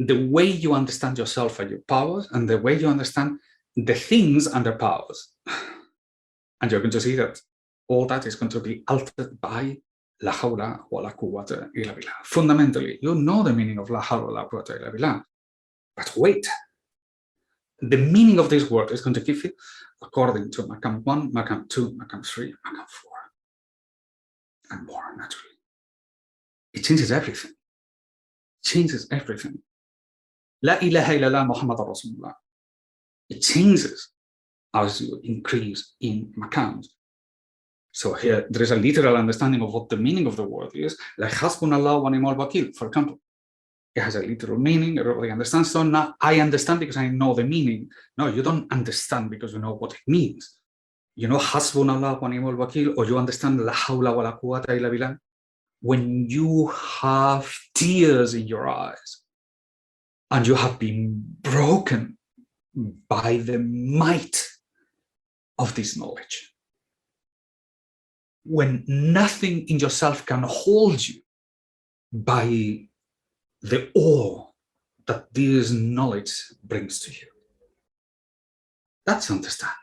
the way you understand yourself and your powers, and the way you understand the things and their powers. And you're going to see that all that is going to be altered by la hawla wa la quwwata illa billah. Fundamentally, you know the meaning of la hawla wa la quwwata illa billah. But wait, the meaning of this word is going to give you according to Makam 1, Makam 2, Makam 3, Makam 4, and more, naturally. It changes everything. Changes everything. La ilaha illallah Muhammad Rasulullah. It changes as you increase in makams. So here, there is a literal understanding of what the meaning of the word is, like hasbunallah wa ni'mal wakil, for example. It has a literal meaning, everybody understands. So now I understand because I know the meaning. No, you don't understand because you know what it means. You know hasbunallah wa ni'mal wakil, or you understand la hawla wa la quwwata illa billah. When you have tears in your eyes and you have been broken by the might of this knowledge, when nothing in yourself can hold you by the awe that this knowledge brings to you. That's understanding.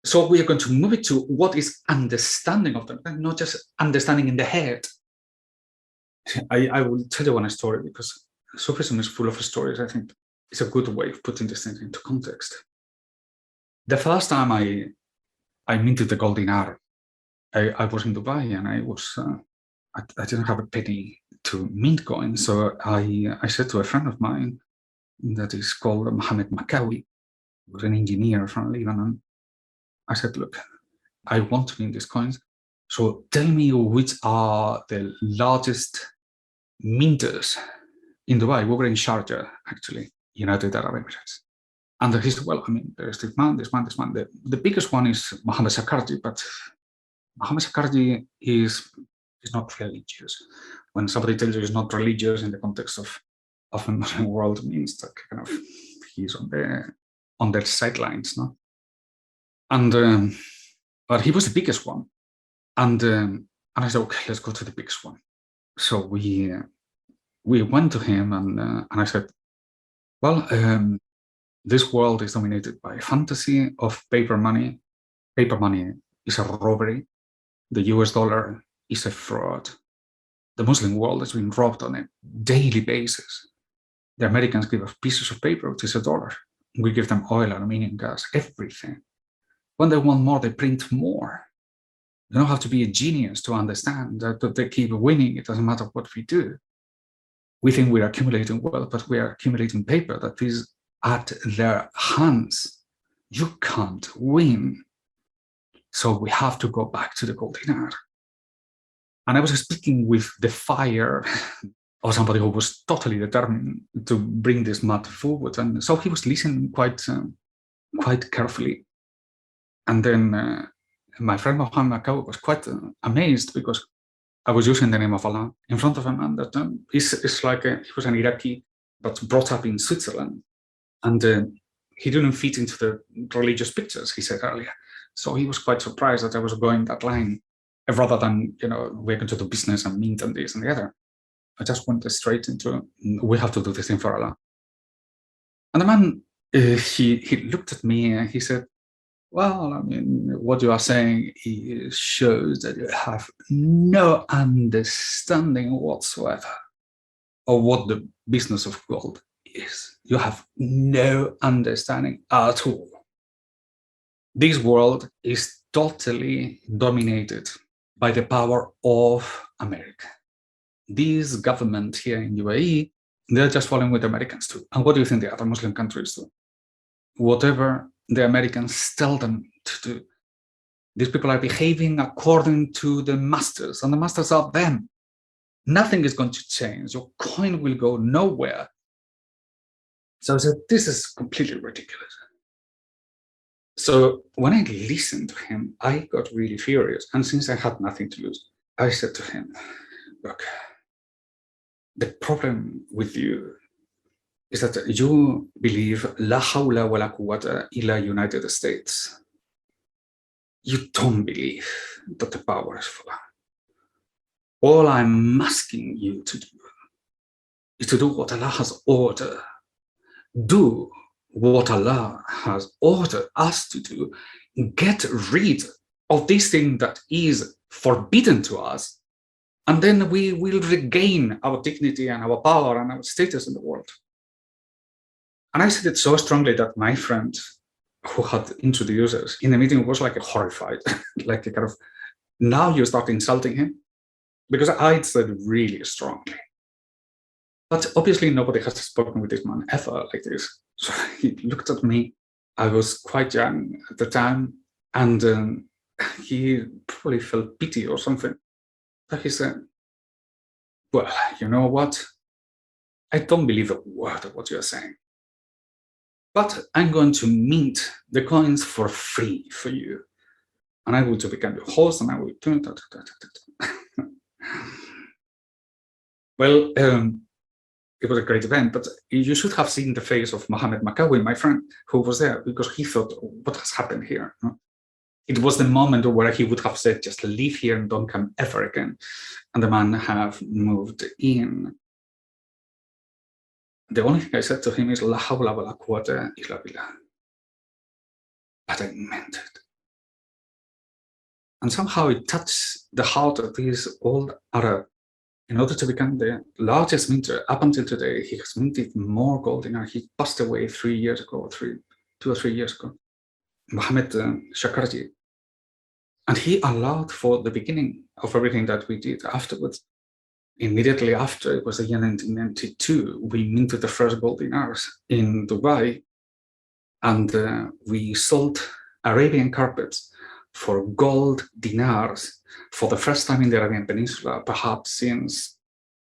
So we are going to move it to what is understanding of them, not just understanding in the head. I will tell you one story because Sufism is full of stories. I think it's a good way of putting this thing into context. The first time I minted the gold dinar, I was in Dubai and I didn't have a penny to mint coins. So I said to a friend of mine that is called Mohammed Makawi, who was an engineer from Lebanon. I said, look, I want to mint these coins. So tell me which are the largest minters in Dubai. We were in Sharjah, actually, United Arab Emirates. And he said, well, I mean, there's this man, this man, this man. The biggest one is Mohammed Sakarji, but Mohammed Sakarji is not religious. When somebody tells you he's not religious in the context of a Muslim world, means that kind of he's on the sidelines, no? And but he was the biggest one, and I said, okay, let's go to the biggest one. So we went to him, and I said, well, this world is dominated by fantasy of paper money. Paper money is a robbery. The US dollar is a fraud. The Muslim world has been robbed on a daily basis. The Americans give us pieces of paper, which is a dollar. We give them oil, aluminium, gas, everything. When they want more, they print more. You don't have to be a genius to understand that they keep winning. It doesn't matter what we do. We think we're accumulating wealth, but we are accumulating paper that is at their hands. You can't win. So we have to go back to the gold dinar. And I was speaking with the fire of somebody who was totally determined to bring this matter forward. And so he was listening quite carefully. And then my friend Mohammed Makawi was quite amazed because I was using the name of Allah in front of a man that is like he was an Iraqi, but brought up in Switzerland. And he didn't fit into the religious pictures, he said earlier. So he was quite surprised that I was going that line, rather than, you know, we're going to do business and mint and this and the other. I just went straight into, we have to do this thing for Allah. And the man, he looked at me and he said, well, I mean, what you are saying shows that you have no understanding whatsoever of what the business of gold is. You have no understanding at all. This world is totally dominated by the power of America. This government here in UAE, they're just following what the Americans do. And what do you think the other Muslim countries do? Whatever the Americans tell them to do. These people are behaving according to the masters, and the masters are them. Nothing is going to change. Your coin will go nowhere. So I said, this is completely ridiculous. So when I listened to him, I got really furious. And since I had nothing to lose, I said to him, look, the problem with you is that you believe la hawla wa la quwwata illa United States. You don't believe that the power is for Allah. All I'm asking you to do is to do what Allah has ordered. Do what Allah has ordered us to do. Get rid of this thing that is forbidden to us, and then we will regain our dignity and our power and our status in the world. And I said it so strongly that my friend who had introduced us in the meeting was like horrified, like a kind of, now you start insulting him? Because I said really strongly. But obviously nobody has spoken with this man ever like this. So he looked at me. I was quite young at the time, and he probably felt pity or something. But he said, well, you know what? I don't believe a word of what you're saying. But I'm going to mint the coins for free for you. And I will become your host, and I will do that. Well, it was a great event, but you should have seen the face of Mohammed Makawi, my friend, who was there, because he thought, what has happened here? It was the moment where he would have said, just leave here and don't come ever again. And the man have moved in. The only thing I said to him is, La hawla wa la quwwata illa billah. But I meant it. And somehow it touched the heart of this old Arab. In order to become the largest minter up until today, he has minted more gold in our. He passed away 2 or 3 years ago, Mohammed Shakarji. And he allowed for the beginning of everything that we did afterwards. Immediately after, it was the year 1992, we minted the first gold dinars in Dubai, and we sold Arabian carpets for gold dinars for the first time in the Arabian Peninsula, perhaps since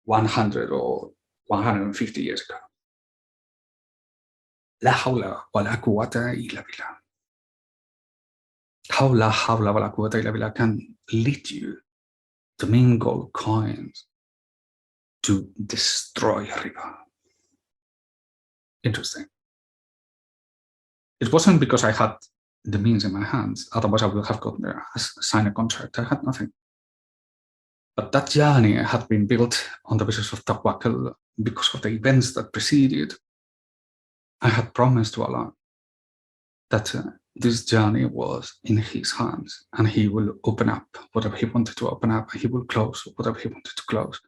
100 or 150 years ago. La hawla wa la quwwata illa billah. How la hawla wa la quwwata illa billah can lead you to mint gold coins to destroy riba. Interesting. It wasn't because I had the means in my hands, otherwise I would have gone there, signed a contract. I had nothing. But that journey had been built on the basis of tawakkul because of the events that preceded. I had promised to Allah that this journey was in His hands, and He will open up whatever He wanted to open up, and He will close whatever He wanted to close.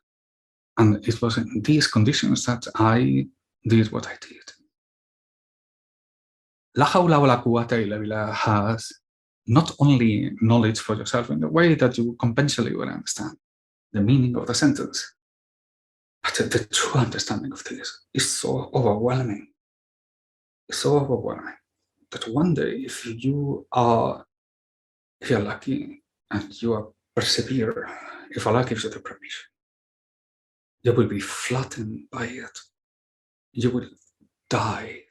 And it was in these conditions that I did what I did. La hawla wa la quwwata illa billah has not only knowledge for yourself in the way that you conventionally will understand the meaning of the sentence, but the true understanding of this is so overwhelming. It's so overwhelming that one day, if you're lucky and you are persevere, if Allah gives you the permission, you will be flattened by it. You will die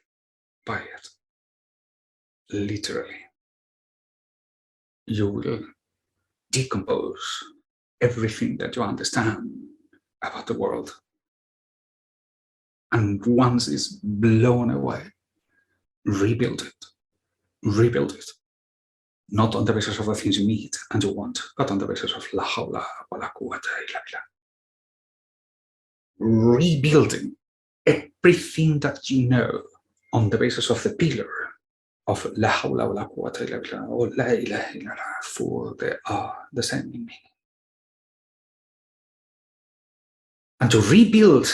by it. Literally. You will decompose everything that you understand about the world. And once it's blown away, rebuild it. Rebuild it. Not on the basis of the things you need and you want, but on the basis of la hawla wa la quwwata illa billah. Rebuilding everything that you know on the basis of the pillar of la hawla wa la quwwata illa billah or la ilaha illallah, for they are the same in meaning. And to rebuild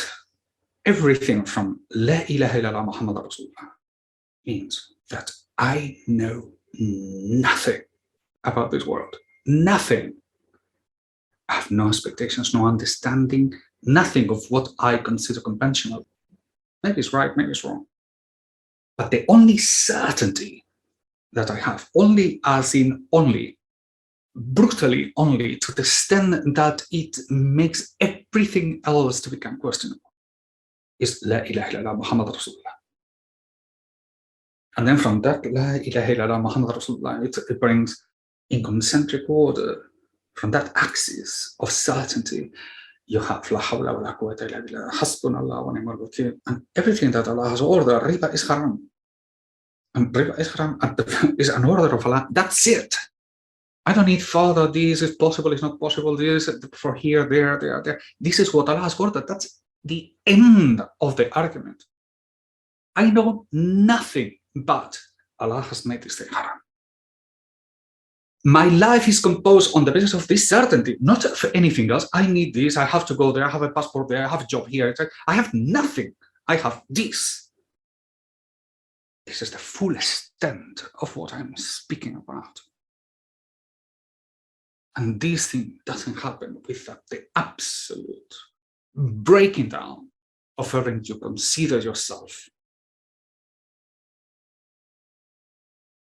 everything from la ilaha illallah Muhammad Rasulullah means that I know nothing about this world. Nothing. I have no expectations, no understanding, nothing of what I consider conventional. Maybe it's right, maybe it's wrong. But the only certainty that I have, only as in only, brutally only, to the extent that it makes everything else to become questionable, is La ilaha illallah Muhammad Rasulullah. And then from that La ilaha illallah Muhammad Rasulullah, it brings in concentric order, from that axis of certainty, you have La hawla wa la quwwata illa billah, hasbunallah wa ni'mal wakeel, and everything that Allah has ordered. Riba is haram. And riba is haram, is an order of Allah. That's it. I don't need further, this is possible, it's not possible, this for here, there. This is what Allah has ordered. the end of the argument. I know nothing but Allah has made this thing haram. My life is composed on the basis of this certainty, not for anything else. I need this, I have to go there, I have a passport there, I have a job here. I have nothing. I have this. This is the full extent of what I'm speaking about. And this thing doesn't happen without the absolute breaking down of everything you consider yourself